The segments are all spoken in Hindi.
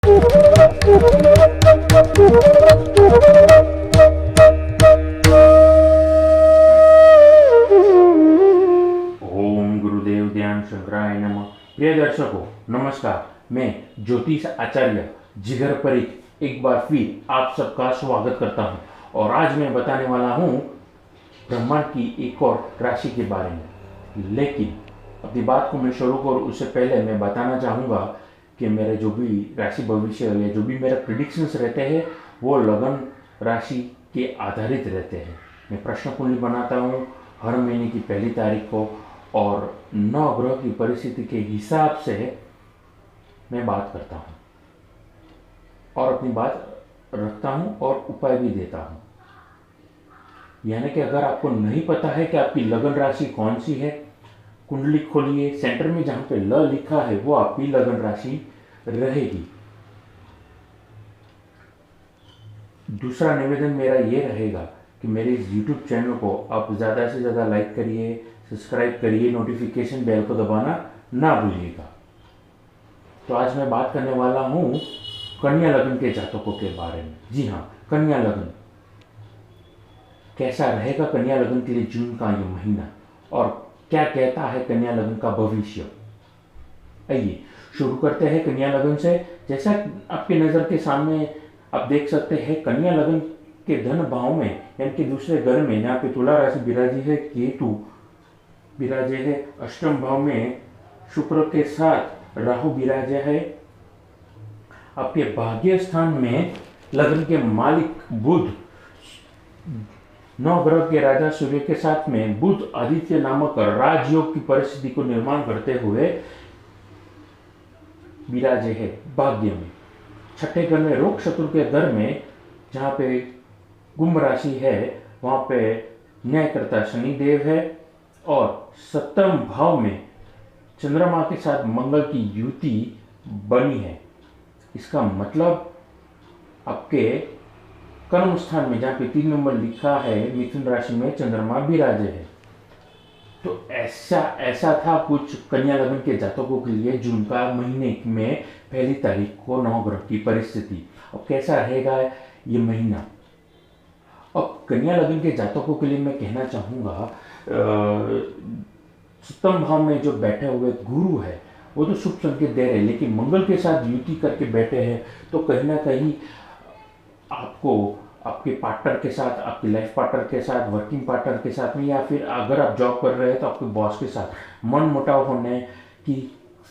ओम गुरुदेव ध्यान शंकराय नमः। प्रिय दर्शकों नमस्कार, मैं ज्योतिष आचार्य जिगर परीख एक बार फिर आप सबका स्वागत करता हूं और आज मैं बताने वाला हूं ब्रह्मांड की एक और राशि के बारे में। लेकिन अपनी बात को मैं शुरू करूं उससे पहले मैं बताना चाहूँगा कि मेरे जो भी राशि भविष्य या जो भी मेरे प्रिडिक्शंस रहते हैं वो लगन राशि के आधारित रहते हैं। मैं प्रश्न कुंडली बनाता हूँ हर महीने की पहली तारीख को और 9 ग्रह की परिस्थिति के हिसाब से मैं बात करता हूँ और अपनी बात रखता हूँ और उपाय भी देता हूँ। यानी कि अगर आपको नहीं पता है कि आपकी लगन राशि कौन सी है, कुंडली खोलिए, सेंटर में जहाँ पे ल लिखा है वो आपकी लगन राशि रहेगी। दूसरा निवेदन मेरा ये रहेगा कि मेरे इस YouTube चैनल को आप ज़्यादा से ज़्यादा लाइक करिए, सब्सक्राइब करिए, नोटिफिकेशन बेल को दबाना ना भूलिएगा। तो आज मैं बात करने वाला हूँ कन्या लगन के जातकों के बारे में। जी हाँ, कन्या लगन कैसा रहेगा कन्या लगन के लिए जून का ये महीना और क्या कहता है कन्या लगन का भविष्य। आइए शुरू करते हैं कन्या लगन से। जैसा आपकी नज़र के सामने आप देख सकते हैं कन्या लगन के धन भाव में यानी कि दूसरे घर में यहाँ पे तुला राशि विराजी है, केतु विराजे है, अष्टम भाव में शुक्र के साथ राहु विराजे है। आपके भाग्य स्थान में लगन के मालिक बुध 9 ग्रह के राजा सूर्य के साथ में बुध आदित्य नामक राजयोग की परिस्थिति को निर्माण करते हुए विराजे है भाग्य में। छठे घर में रोग शत्रु के घर में जहाँ पे कुंभ राशि है वहाँ पे न्यायकर्ता शनिदेव है और सप्तम भाव में चंद्रमा के साथ मंगल की युति बनी है। इसका मतलब आपके कर्म स्थान में जहाँ पे 3 नंबर लिखा है मिथुन राशि में चंद्रमा विराजे है। तो ऐसा था कुछ कन्या लगन के जातकों के लिए जून का महीने में पहली तारीख को 9 ग्रह की परिस्थिति। अब कैसा रहेगा ये महीना। अब कन्या लगन के जातकों के लिए मैं कहना चाहूँगा सप्तम भाव में जो बैठे हुए गुरु है वो तो शुभ संकेत दे रहे हैं, लेकिन मंगल के साथ युति करके बैठे हैं तो कहीं ना कहीं आपको आपके पार्टनर के साथ, आपके लाइफ पार्टनर के साथ, वर्किंग पार्टनर के साथ में या फिर अगर आप जॉब कर रहे हैं तो आपके बॉस के साथ मन मुटाव होने की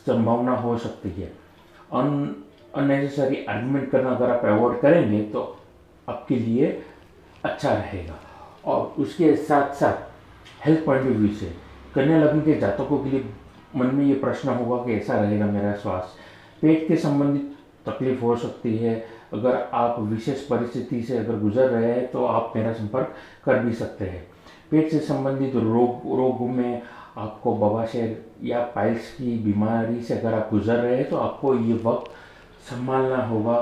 संभावना हो सकती है। अननेसेसरी आर्गुमेंट करना अगर आप अवॉइड करेंगे तो आपके लिए अच्छा रहेगा। और उसके साथ साथ हेल्थ पॉइंट ऑफ व्यू से कन्या लगन के जातकों के लिए मन में ये प्रश्न होगा कि ऐसा रहेगा मेरा स्वास्थ्य, पेट के संबंधित तकलीफ हो सकती है। अगर आप विशेष परिस्थिति से अगर गुजर रहे हैं तो आप मेरा संपर्क कर भी सकते हैं। पेट से संबंधित रोग में आपको बवासीर या पाइल्स की बीमारी से अगर आप गुजर रहे हैं तो आपको ये वक्त संभालना होगा।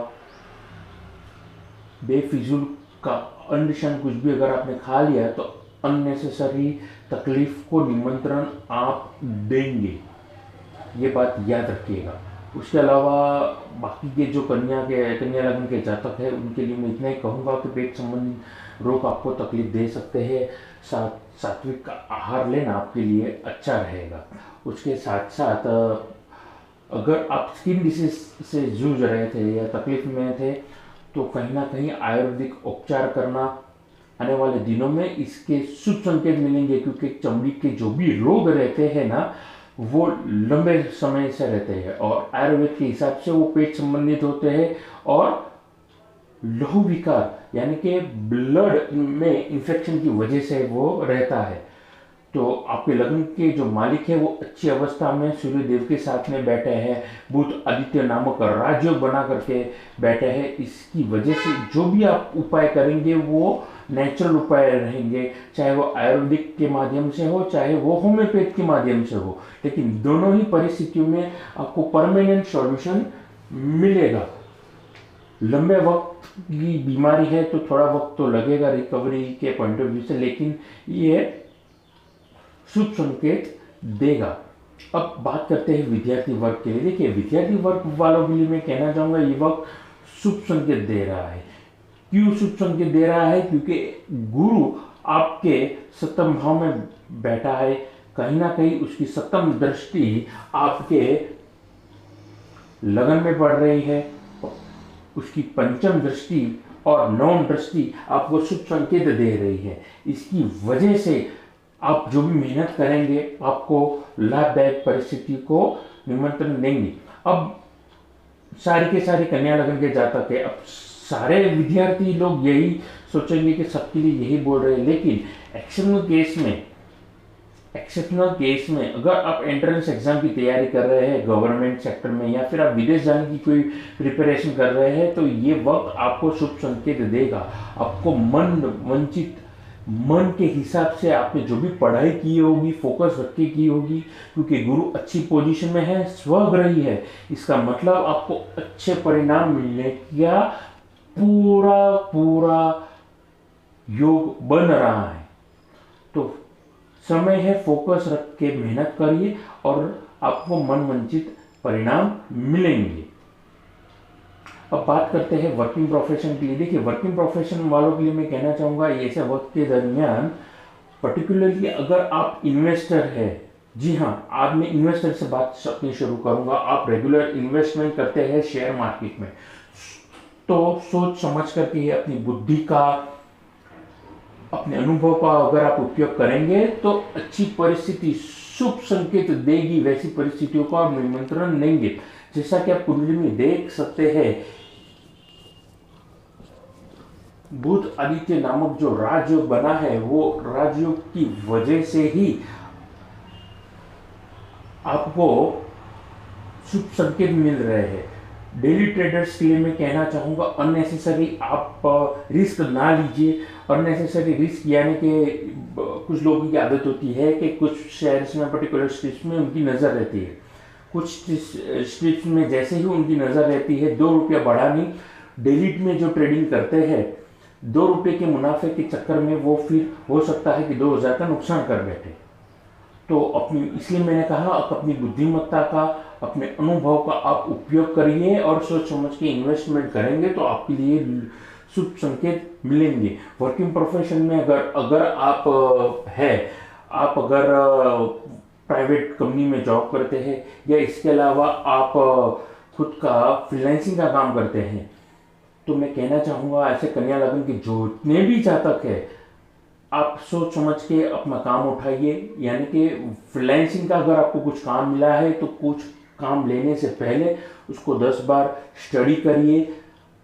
बेफिजूल का अनशन कुछ भी अगर आपने खा लिया तो अननेसेसरी तकलीफ को निमंत्रण आप देंगे, ये बात याद रखिएगा। उसके अलावा बाकी के जो कन्या लगन के जातक है उनके लिए मैं इतना ही कहूँगा कि पेट संबंधी रोग आपको तकलीफ दे सकते हैं। सात्विक आहार लेना आपके लिए अच्छा रहेगा। उसके साथ साथ अगर आप स्किन डिसीज से जूझ रहे थे या तकलीफ में थे तो कहीं ना कहीं आयुर्वेदिक उपचार करना आने वाले दिनों में इसके शुभ संकेत मिलेंगे, क्योंकि चमड़ी के जो भी रोग रहते हैं ना वो लंबे समय से रहते हैं और आयुर्वेद के हिसाब से वो पेट संबंधित होते हैं और लहू विकार यानी कि ब्लड में इन्फेक्शन की वजह से वो रहता है। तो आपके लगन के जो मालिक है वो अच्छी अवस्था में सूर्य देव के साथ में बैठे हैं, बुध आदित्य नामक राजयोग बना करके बैठे हैं। इसकी वजह से जो भी आप उपाय करेंगे वो नेचुरल उपाय रहेंगे, चाहे वो आयुर्वेदिक के माध्यम से हो चाहे वो होम्योपैथ के माध्यम से हो, लेकिन दोनों ही परिस्थितियों में आपको परमानेंट सॉल्यूशन मिलेगा। लंबे वक्त की बीमारी है तो थोड़ा वक्त तो लगेगा रिकवरी के पॉइंट ऑफ व्यू से, लेकिन ये शुभ संकेत देगा। अब बात करते हैं विद्यार्थी वर्ग के लिए। देखिए, विद्यार्थी वर्ग वालों के लिए मैं कहना चाहूँगा ये वक्त शुभ संकेत दे रहा है। क्यों शुभ संकेत दे रहा है? क्योंकि गुरु आपके सप्तम भाव में बैठा है। कहीं ना कहीं उसकी सप्तम दृष्टि आपके लगन में पड़ रही है। उसकी पंचम दृष्टि और नवम दृष्टि आपको शुभ संकेत दे रही है। इसकी वजह से आप जो भी मेहनत करेंगे आपको लाभदायक परिस्थिति को निमंत्रण देंगे। अब सारे के सारे कन्या लगन के जातक है। अब सारे विद्यार्थी लोग यही सोचेंगे कि सबके लिए यही बोल रहे हैं, लेकिन एक्सेप्शनल केस में अगर आप एंट्रेंस एग्जाम की तैयारी कर रहे हैं गवर्नमेंट सेक्टर में, या फिर आप विदेश जाने की कोई प्रिपरेशन कर रहे हैं, तो ये वक्त आपको शुभ संकेत देगा। आपको मन के हिसाब से आपने जो भी पढ़ाई की होगी, फोकस रख के की होगी, क्योंकि गुरु अच्छी पोजीशन में है, स्वग्रही है। इसका मतलब आपको अच्छे परिणाम मिलने का पूरा योग बन रहा है। तो समय है, फोकस रख के मेहनत करिए और आपको मनवांछित परिणाम मिलेंगे। अब बात करते हैं वर्किंग प्रोफेशन के लिए। देखिए, वर्किंग प्रोफेशन वालों के लिए मैं कहना चाहूँगा ऐसे वक्त के दरमियान, पर्टिकुलरली अगर आप इन्वेस्टर है, जी हाँ, आज मैं इन्वेस्टर से बात अपनी शुरू करूँगा। आप रेगुलर इन्वेस्टमेंट करते हैं शेयर मार्केट में, तो सोच समझ करके अपनी बुद्धि का, अपने अनुभव का अगर आप उपयोग करेंगे तो अच्छी परिस्थिति शुभ संकेत देगी। वैसी परिस्थितियों को आप निमंत्रण देंगे। जैसा कि आप कुंडली में देख सकते हैं, बुध आदित्य नामक जो राजयोग बना है, वो राजयोग की वजह से ही आपको शुभ संकेत मिल रहे हैं। डेली ट्रेडर्स के लिए मैं कहना चाहूँगा, अननेसेसरी आप रिस्क ना लीजिए। अननेसेसरी रिस्क यानी कि कुछ लोगों की आदत होती है कि कुछ शेयर्स में, पर्टिकुलर स्ट्रिप्स में उनकी नज़र रहती है। कुछ स्ट्रिप्स में जैसे ही उनकी नज़र रहती है, 2 रुपया बढ़ानी, डेली में जो ट्रेडिंग करते हैं, 2 रुपये के मुनाफे के चक्कर में वो फिर हो सकता है कि 2000 का नुकसान कर बैठे। तो इसलिए मैंने कहा, आप अपनी बुद्धिमत्ता का, अपने अनुभव का आप उपयोग करिए और सोच समझ के इन्वेस्टमेंट करेंगे तो आपके लिए शुभ संकेत मिलेंगे। वर्किंग प्रोफेशन में अगर आप अगर प्राइवेट कंपनी में जॉब करते हैं, या इसके अलावा आप खुद का फ्रीलांसिंग का काम करते हैं, तो मैं कहना चाहूँगा ऐसे कन्या लगन के जितने भी जातक है, आप सोच समझ के अपना काम उठाइए। यानी कि फ्रीलांसिंग का अगर आपको कुछ काम मिला है तो कुछ काम लेने से पहले उसको 10 बार स्टडी करिए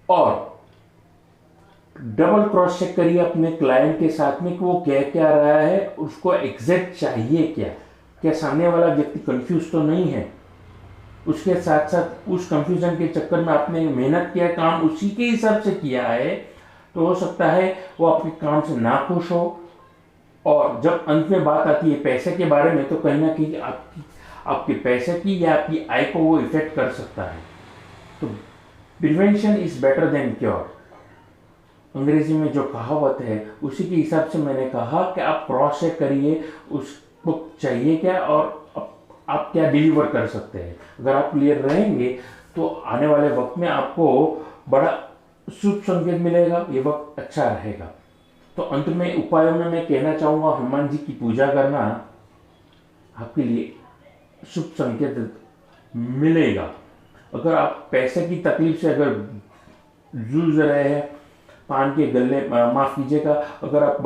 और डबल क्रॉस चेक करिए अपने क्लाइंट के साथ में कि वो क्या रहा है, उसको एग्जैक्ट चाहिए क्या सामने वाला व्यक्ति कंफ्यूज तो नहीं है। उसके साथ साथ उस कंफ्यूजन के चक्कर में आपने मेहनत किया, काम उसी के हिसाब से किया है, तो हो सकता है वो आपके काम से नाखुश हो। और जब अंत में बात आती है पैसे के बारे में, तो कहीं ना कहीं आपके पैसे की या आपकी आय को वो इफेक्ट कर सकता है। तो prevention is better than cure, अंग्रेजी में जो कहावत है उसी के हिसाब से मैंने कहा कि आप क्रॉस चेक करिए उसको चाहिए क्या और आप क्या डिलीवर कर सकते हैं। अगर आप क्लियर रहेंगे तो आने वाले वक्त में आपको बड़ा शुभ संकेत मिलेगा, ये वक्त अच्छा रहेगा। तो अंत में उपायों में मैं कहना चाहूँगा, हनुमान जी की पूजा करना आपके लिए शुभ संकेत मिलेगा। अगर आप पैसे की तकलीफ से अगर जूझ रहे हैं, पान के गले, माफ़ कीजिएगा, अगर आप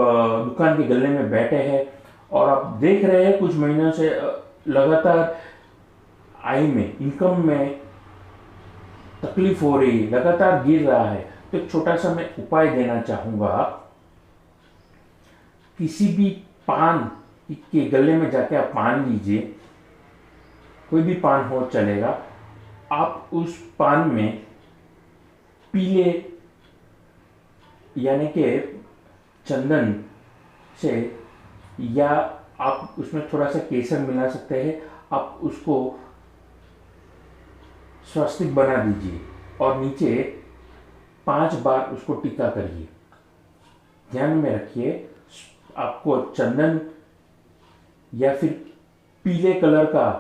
दुकान के गले में बैठे हैं और आप देख रहे हैं कुछ महीनों से लगातार आय में, इनकम में तकलीफ हो रही है, लगातार गिर रहा है, तो एक छोटा सा मैं उपाय देना चाहूँगा। किसी भी पान के गले में जाके आप पान लीजिए, कोई भी पान हो चलेगा। आप उस पान में पीले यानी कि चंदन से, या आप उसमें थोड़ा सा केसर मिला सकते हैं, आप उसको स्वास्तिक बना दीजिए और नीचे 5 बार उसको टीका करिए। ध्यान में रखिए, आपको चंदन या फिर पीले कलर का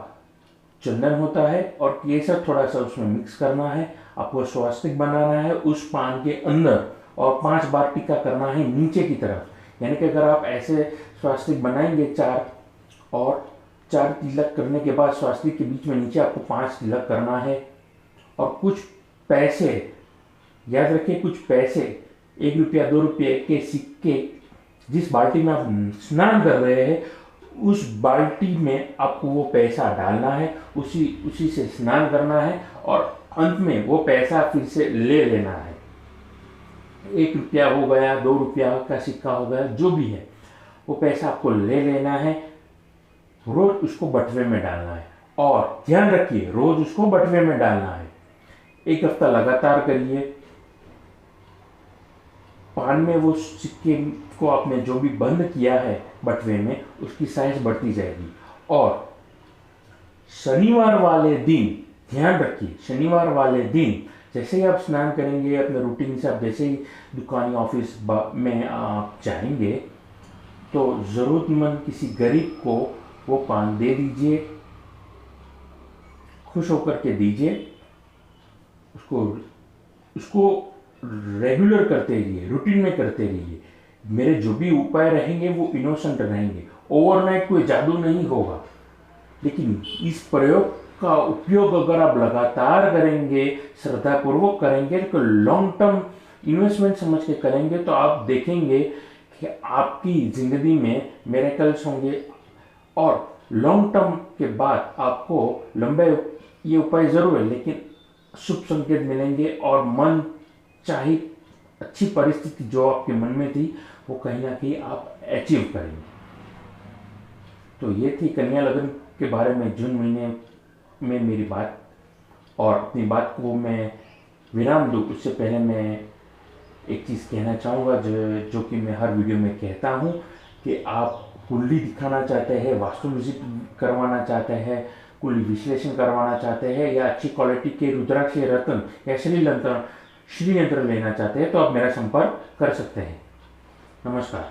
चंदन होता है और केसर थोड़ा सा उसमें मिक्स करना है। आपको स्वास्तिक बनाना है उस पान के अंदर और 5 बार टीका करना है नीचे की तरफ। यानी कि अगर आप ऐसे स्वास्तिक बनाएंगे 4 और 4 तिलक करने के बाद स्वास्तिक के बीच में नीचे आपको 5 तिलक करना है। और कुछ पैसे, याद रखिए कुछ पैसे, 1 रुपया 2 रुपये के सिक्के जिस बाल्टी में आप स्नान कर रहे हैं उस बाल्टी में आपको वो पैसा डालना है, उसी से स्नान करना है और अंत में वो पैसा फिर से ले लेना है। 1 रुपया हो गया, 2 रुपया का सिक्का हो गया, जो भी है वो पैसा आपको ले लेना है। रोज उसको बटुए में डालना है और ध्यान रखिए रोज उसको बटुए में डालना है। 1 हफ्ता लगातार करिए। पान में वो सिक्के को आपने जो भी बंद किया है बटुए में उसकी साइज बढ़ती जाएगी। और शनिवार वाले दिन ध्यान रखिए, शनिवार वाले दिन जैसे ही आप स्नान करेंगे अपने रूटीन से, आप जैसे ही दुकान या ऑफिस में आप जाएंगे तो ज़रूरतमंद किसी गरीब को वो पान दे दीजिए, खुश होकर के दीजिए। उसको रेगुलर करते रहिए, रूटीन में करते रहिए। मेरे जो भी उपाय रहेंगे वो इनोसेंट रहेंगे, ओवरनाइट कोई जादू नहीं होगा। लेकिन इस प्रयोग का उपयोग अगर आप लगातार करेंगे, श्रद्धापूर्वक करेंगे, तो लॉन्ग टर्म इन्वेस्टमेंट समझ के करेंगे तो आप देखेंगे कि आपकी जिंदगी में मिरेकल्स होंगे और लॉन्ग टर्म के बाद आपको लंबे, ये उपाय जरूर है लेकिन शुभ संकेत मिलेंगे और मन चाहे अच्छी परिस्थिति जो आपके मन में थी वो कहीं ना कहीं आप अचीव करेंगे। तो ये थी कन्या लगन के बारे में जून महीने में मेरी बात। और अपनी बात को मैं विराम दूँ उससे पहले मैं एक चीज़ कहना चाहूँगा जो कि मैं हर वीडियो में कहता हूँ कि आप कुंडली दिखाना चाहते हैं, वास्तु विजिट करवाना चाहते हैं, कुंडली विश्लेषण करवाना चाहते हैं या अच्छी क्वालिटी के रुद्राक्ष रत्न या श्री यंत्र लेना चाहते हैं तो आप मेरा संपर्क कर सकते हैं। नमस्कार।